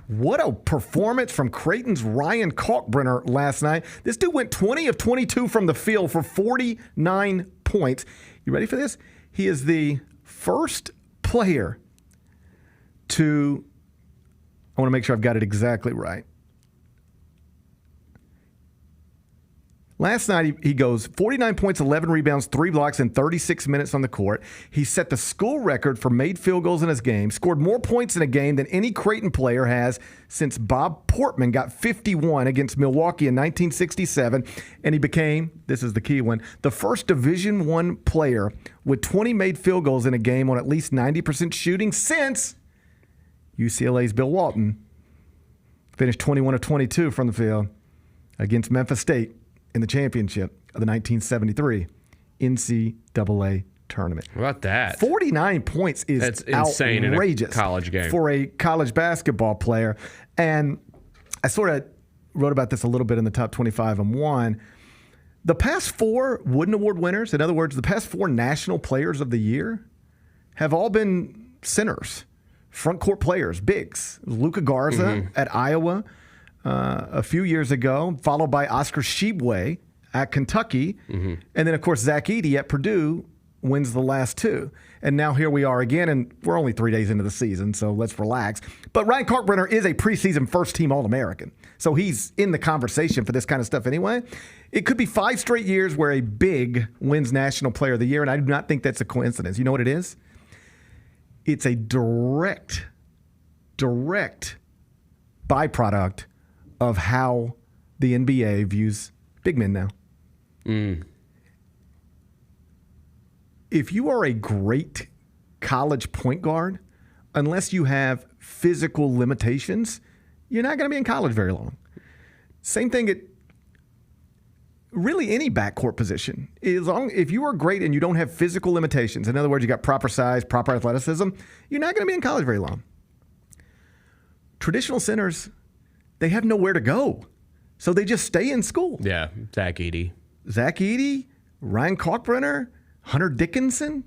What a performance from Creighton's Ryan Kalkbrenner last night. This dude went 20 of 22 from the field for 49 points. You ready for this? He is the first player to, I want to make sure I've got it exactly right. Last night, he goes 49 points, 11 rebounds, 3 blocks in 36 minutes on the court. He set the school record for made field goals in his game, scored more points in a game than any Creighton player has since Bob Portman got 51 against Milwaukee in 1967, and he became, this is the key one, the first Division I player with 20 made field goals in a game on at least 90% shooting since UCLA's Bill Walton finished 21 of 22 from the field against Memphis State in the championship of the 1973 NCAA tournament. How about that? 49 points is That's insane outrageous in a college game. for a college basketball player. And I sort of wrote about this a little bit in the top 25 and one. The past 4 Wooden Award winners, in other words, the past 4 national players of the year, have all been centers, front court players, bigs. Luka Garza at Iowa a few years ago, followed by Oscar Tshiebwe at Kentucky. And then, of course, Zach Edey at Purdue wins the last 2. And now here we are again, and we're only 3 days into the season, so let's relax. But Ryan Kalkbrenner is a preseason first-team All-American, so he's in the conversation for this kind of stuff anyway. It could be 5 straight years where a big wins National Player of the Year, and I do not think that's a coincidence. You know what it is? It's a direct byproduct of how the NBA views big men now. If you are a great college point guard, unless you have physical limitations, you're not going to be in college very long. Same thing at really any backcourt position. If you are great and you don't have physical limitations, in other words, you got proper size, proper athleticism, you're not going to be in college very long. Traditional centers, they have nowhere to go. So they just stay in school. Yeah, Zach Edey, Ryan Kalkbrenner, Hunter Dickinson.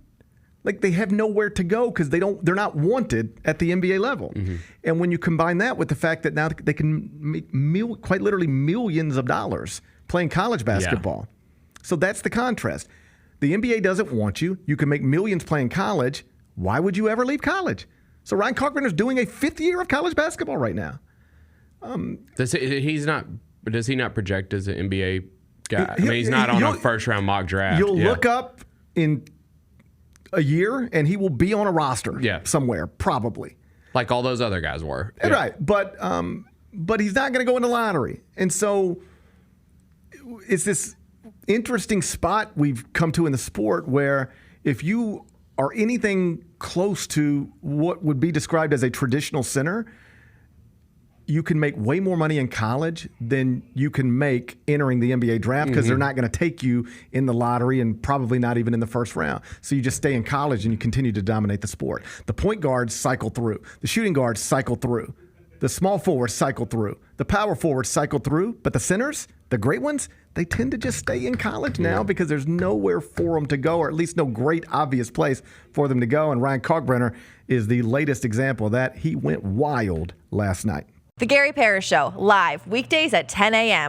Like, they have nowhere to go because they're not wanted at the NBA level. And when you combine that with the fact that now they can make quite literally millions of dollars playing college basketball. So that's the contrast. The NBA doesn't want you. You can make millions playing college. Why would you ever leave college? So Ryan Kalkbrenner is doing a 5th year of college basketball right now. Does he not project as an NBA guy? I mean, he's not on a first-round mock draft. You'll look up in a year, and he will be on a roster somewhere, probably. Like all those other guys were. Right, but he's not going to go in the lottery. And so it's this interesting spot we've come to in the sport where if you are anything close to what would be described as a traditional center, you can make way more money in college than you can make entering the NBA draft because they're not going to take you in the lottery and probably not even in the first round. So you just stay in college and you continue to dominate the sport. The point guards cycle through. The shooting guards cycle through. The small forwards cycle through. The power forwards cycle through. But the centers, the great ones, they tend to just stay in college now because there's nowhere for them to go, or at least no great obvious place for them to go. And Ryan Kalkbrenner is the latest example of that. He went wild last night. The Gary Parrish Show, live weekdays at 10 a.m.